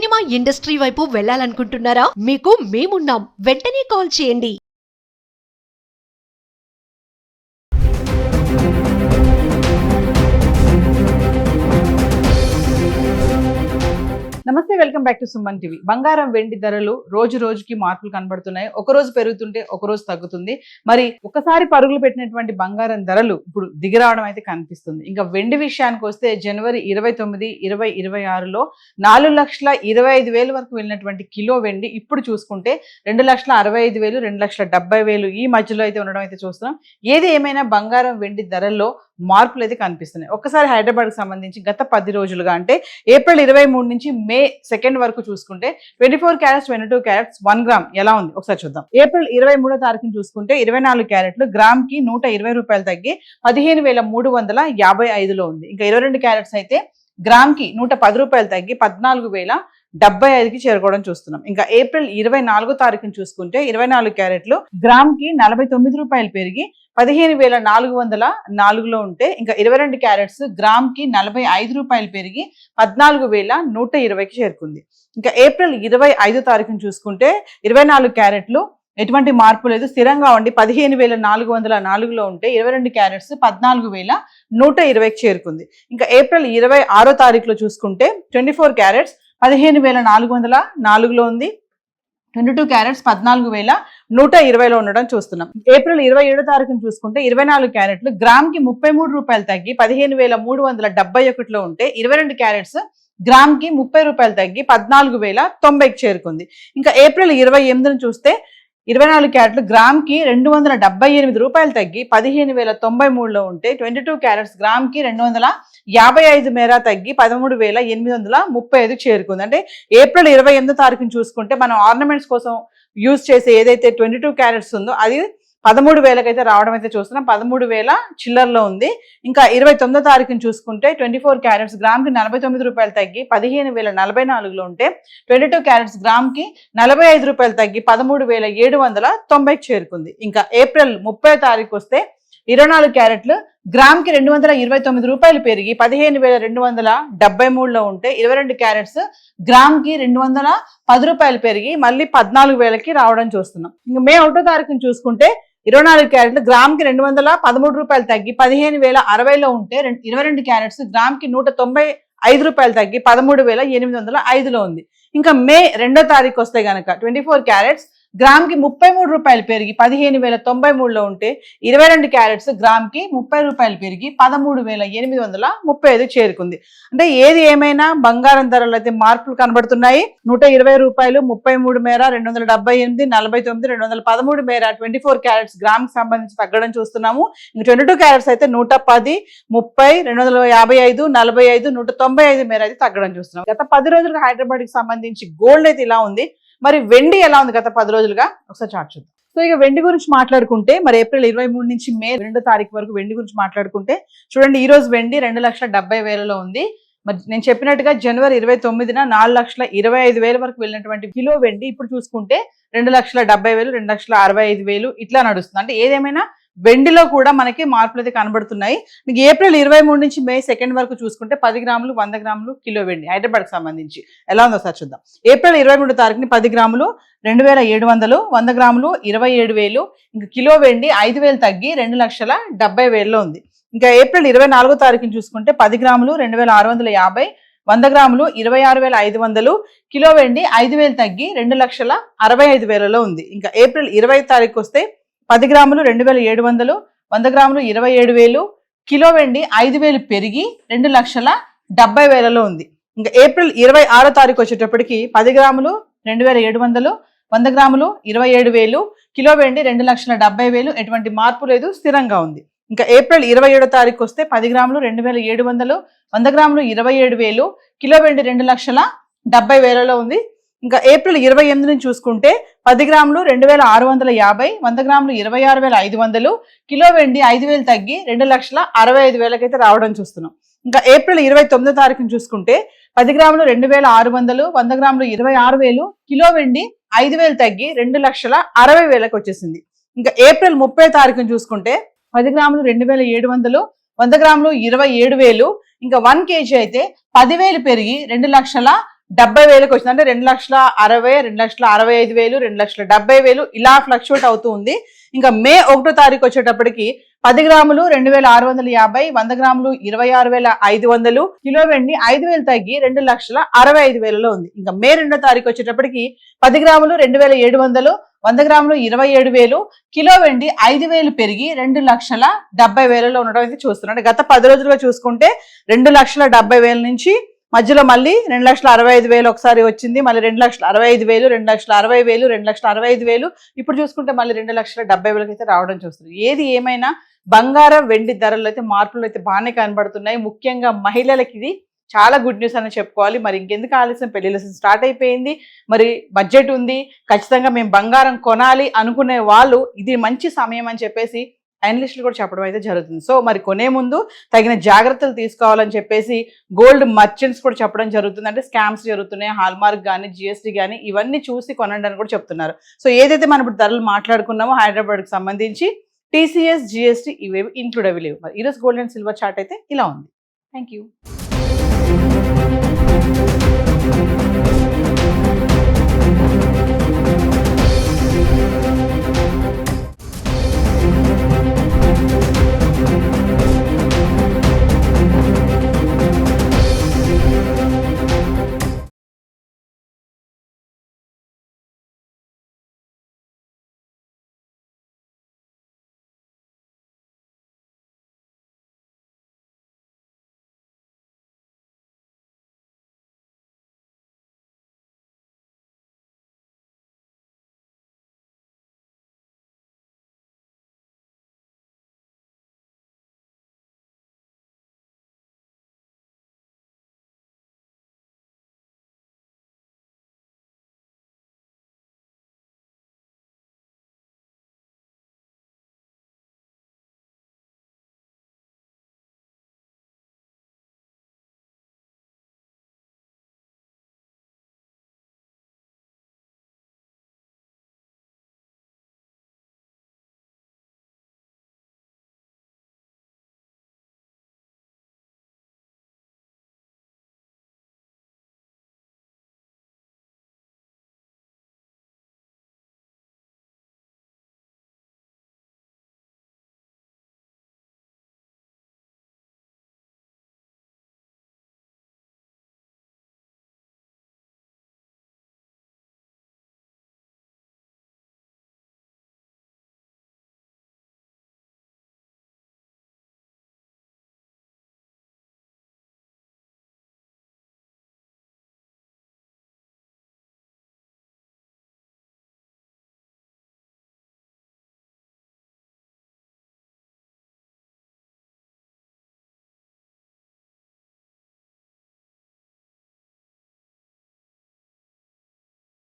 Cinema industry వైపు వెళ్ళాలనుకుంటున్నారా? మీకు మేమున్నాం. వెంటనే కాల్ చేయండి. నమస్తే, welcome back to Suman TV. బంగారం వెండి ధరలు రోజు రోజుకి మార్పులు కనబడుతున్నాయి. ఒక రోజు పెరుగుతుంటే ఒక రోజు తగ్గుతుంది. మరి ఒకసారి పరుగులు పెట్టినటువంటి బంగారం ధరలు ఇప్పుడు దిగిరావడం అయితే కనిపిస్తుంది. ఇంకా వెండి విషయానికి వస్తే జనవరి 29, 2026లో 4,25,000 వరకు వెళ్ళినటువంటి కిలో వెండి ఇప్పుడు చూసుకుంటే 2,65,000, 2,70,000 ఈ మధ్యలో అయితే ఉండడం అయితే చూస్తున్నాం. ఏది ఏమైనా బంగారం వెండి ధరల్లో మార్పులు అయితే కనిపిస్తున్నాయి. ఒక్కసారి హైదరాబాద్కి సంబంధించి గత 10 రోజులుగా అంటే ఏప్రిల్ 23 నుంచి మే 2 వరకు చూసుకుంటే 24 క్యారెట్స్ 22 క్యారెట్స్ 1 గ్రామ్ ఎలా ఉంది ఒకసారి చూద్దాం. ఏప్రిల్ 23వ తారీఖున చూసుకుంటే 24 క్యారెట్లు గ్రామ్ కి 120 రూపాయలు తగ్గి 15,355లో ఉంది. ఇంకా 22 క్యారెట్స్ అయితే గ్రామ్ కి 110 రూపాయలు తగ్గి 14,075కి చేరుకోవడం చూస్తున్నాం. ఇంకా ఏప్రిల్ 24వ తారీఖున చూసుకుంటే 24 క్యారెట్లు గ్రామ్ కి 49 రూపాయలు పెరిగి 15,404లో ఉంటే ఇంకా 22 క్యారెట్స్ గ్రామ్ కి 45 రూపాయలు పెరిగి 14,120కి చేరుకుంది. ఇంకా ఏప్రిల్ 25వ తారీఖున చూసుకుంటే 24 క్యారెట్లు ఎటువంటి మార్పు లేదు, స్థిరంగా ఉండి 15,404లో ఉంటే 22 క్యారెట్స్ 14,120కి చేరుకుంది. ఇంకా ఏప్రిల్ 26వ తారీఖులో చూసుకుంటే 24 క్యారెట్స్ 15,404లో ఉంది. 22 క్యారెట్స్ 14,120లో ఉండడం చూస్తున్నాం. ఏప్రిల్ 27వ తారీఖున చూసుకుంటే 24 క్యారెట్లు గ్రామ్ కి 33 రూపాయలు తగ్గి 15,371లో ఉంటే 22 క్యారెట్స్ గ్రామ్ కి 30 రూపాయలు తగ్గి 14,090కి చేరుకుంది. ఇంకా ఏప్రిల్ 28ను చూస్తే 24 క్యారెట్లు గ్రామ్ కి 278 రూపాయలు తగ్గి 15,093లో ఉంటే 22 క్యారెట్స్ గ్రామ్ కి 255 మేర తగ్గి 13,835 చేరుకుంది. అంటే ఏప్రిల్ 28వ తారీఖున చూసుకుంటే మనం ఆర్నమెంట్స్ కోసం యూజ్ చేసే ఏదైతే 22 క్యారెట్స్ ఉందో అది 13,000కి అయితే రావడం అయితే చూస్తున్నాం. 13,000 చిల్లర్లో ఉంది. ఇంకా 29వ తారీఖున చూసుకుంటే 24 క్యారెట్స్ గ్రామ్ కి 49 రూపాయలు తగ్గి 15,044లో ఉంటే 22 క్యారెట్స్ గ్రామ్ కి 45 రూపాయలు తగ్గి 13,790కి చేరుకుంది. ఇంకా ఏప్రిల్ 30వ తారీఖు వస్తే 24 క్యారెట్లు గ్రామ్ కి 229 రూపాయలు పెరిగి 15,273లో ఉంటే 22 క్యారెట్స్ గ్రామ్ కి 210 రూపాయలు పెరిగి మళ్ళీ 14,000కి రావడం చూస్తున్నాం. ఇంకా మే 1వ తారీఖున చూసుకుంటే 24 క్యారెట్లు గ్రామ్ కి 213 రూపాయలు తగ్గి 15,060లో ఉంటే 22 క్యారెట్స్ గ్రామ్ కి 195 రూపాయలు తగ్గి 13,805లో ఉంది. ఇంకా మే 2వ తారీఖు వస్తే గనక 24 క్యారెట్స్ గ్రామ్ కి 33 రూపాయలు పెరిగి 15,093లో ఉంటే 22 క్యారెట్స్ గ్రామ్ కి 30 రూపాయలు పెరిగి 13,835 చేరుకుంది. అంటే ఏది ఏమైనా బంగారం ధరలు అయితే మార్పులు కనబడుతున్నాయి. 120 రూపాయలు 33 మేర 278, 49, 213 మేర 24 క్యారెట్స్ గ్రామ్ కి సంబంధించి తగ్గడం చూస్తున్నాము. ఇంకా 22 క్యారెట్స్ అయితే 110, 30, 255, 45, 195 మేర అయితే తగ్గడం చూస్తున్నాం. గత 10 రోజులుగా హైదరాబాద్ కి సంబంధించి గోల్డ్ అయితే ఇలా ఉంది. మరి వెండి ఎలా ఉంది గత 10 రోజులుగా ఒకసారి చార్ట్ చూద్దాం. సో ఇక వెండి గురించి మాట్లాడుకుంటే మరి ఏప్రిల్ 23 నుంచి మే 2వ తారీఖు వరకు వెండి గురించి మాట్లాడుకుంటే చూడండి, ఈ రోజు వెండి 2,70,000లో ఉంది. మరి నేను చెప్పినట్టుగా జనవరి 29న 4,25,000 వరకు వెళ్ళినటువంటి కిలో వెండి ఇప్పుడు చూసుకుంటే 2,70,000, 2,65,000 ఇట్లా నడుస్తుంది. అంటే ఏదేమైనా వెండిలో కూడా మనకి మార్పులు అయితే కనబడుతున్నాయి. మీకు ఏప్రిల్ 23 నుంచి మే 2 వరకు చూసుకుంటే 10 గ్రాములు 100 గ్రాములు కిలో వెండి హైదరాబాద్కి సంబంధించి ఎలా ఉందో సార్ చూద్దాం. ఏప్రిల్ 23 తారీఖుని 10 గ్రాములు 2,700, 100 గ్రాములు 27,000, ఇంకా కిలో వెండి 5,000 తగ్గి 2,70,000లో ఉంది. ఇంకా ఏప్రిల్ 24వ తారీఖుని చూసుకుంటే 10 గ్రాములు 2,650, 100 గ్రాములు 26,500, కిలో వెండి 5,000 తగ్గి 2,65,000లో ఉంది. ఇంకా ఏప్రిల్ 20వ తారీఖు వస్తే 10 గ్రాములు 2,700, 100 గ్రాములు 27,000, కిలో వెండి 5,000 పెరిగి 2,70,000లో ఉంది. ఇంకా ఏప్రిల్ 26వ తారీఖు వచ్చేటప్పటికి 10 గ్రాములు 2,700, 100 గ్రాములు 27,000, కిలో వెండి 2,70,000, ఎటువంటి మార్పు లేదు, స్థిరంగా ఉంది. ఇంకా ఏప్రిల్ 27వ తారీఖు వస్తే 10 గ్రాములు 2,700, 100 గ్రాములు 27,000, కిలో వెండి 2,70,000లో ఉంది. ఇంకా ఏప్రిల్ 28 నుంచి చూసుకుంటే 10 గ్రాములు 2,650, 100 గ్రాములు 26,500, కిలో వెండి 5,000 తగ్గి 2,65,000 అయితే రావడం చూస్తున్నాం. ఇంకా ఏప్రిల్ 29వ తారీఖుని చూసుకుంటే 10 గ్రాములు 2,600, 100 గ్రాములు 26,000, కిలో వెండి 5,000 తగ్గి 2,60,000 వచ్చేసింది. ఇంకా ఏప్రిల్ 30వ తారీఖుని చూసుకుంటే 10 గ్రాములు 2,700, 100 గ్రాములు 27,000, ఇంకా 1 kg అయితే 10,000 పెరిగి 70,000కి వచ్చింది. అంటే 2,60,000, 2,65,000, 2,70,000 ఇలా ఫ్లక్చువేట్ అవుతూ ఉంది. ఇంకా మే 1వ తారీఖు వచ్చేటప్పటికి 10 గ్రాములు 2,650, 100 గ్రాములు 26,500, కిలో వెండి 5,000 తగ్గి 2,65,000లో ఉంది. ఇంకా మే 2వ తారీఖు వచ్చేటప్పటికి 10 గ్రాములు 2,700, 100 గ్రాములు 27,000, కిలో వెండి 5,000 పెరిగి 2,70,000లో ఉండడం అయితే చూస్తున్నాం. అంటే గత 10 రోజులుగా చూసుకుంటే 2,70,000 నుంచి మధ్యలో మళ్ళీ 2,65,000 ఒకసారి వచ్చింది, మళ్ళీ 2,65,000, 2,60,000, 2,65,000, ఇప్పుడు చూసుకుంటే మళ్ళీ 2,70,000 అయితే రావడం చూస్తుంది. ఏది ఏమైనా బంగారం వెండి ధరలు అయితే మార్పులు అయితే బాగానే కనబడుతున్నాయి. ముఖ్యంగా మహిళలకి ఇది చాలా గుడ్ న్యూస్ అని చెప్పుకోవాలి. మరి ఇంకెందుకు ఆలస్యం, పెళ్లిళ్ళ సీజన్ స్టార్ట్ అయిపోయింది, మరి బడ్జెట్ ఉంది, ఖచ్చితంగా మేము బంగారం కొనాలి అనుకునే వాళ్ళు ఇది మంచి సమయం అని చెప్పేసి అనలిస్టులు కూడా చెప్పడం అయితే జరుగుతుంది. సో మరి కొనే ముందు తగిన జాగ్రత్తలు తీసుకోవాలని చెప్పేసి గోల్డ్ మర్చెంట్స్ కూడా చెప్పడం జరుగుతుంది. అంటే స్కామ్స్ జరుగుతున్నాయి, హాల్మార్క్ కానీ జిఎస్టీ కానీ ఇవన్నీ చూసి కొనండి అని కూడా చెప్తున్నారు. సో ఏదైతే మనం ఇప్పుడు ధరలు మాట్లాడుకున్నామో హైదరాబాద్కి సంబంధించి టీసీఎస్ జిఎస్టీ ఇవేవి ఇంక్లూడ్ అవి లేవు. మరి ఈరోజు గోల్డ్ అండ్ సిల్వర్ చార్ట్ అయితే ఇలా ఉంది. Thank you.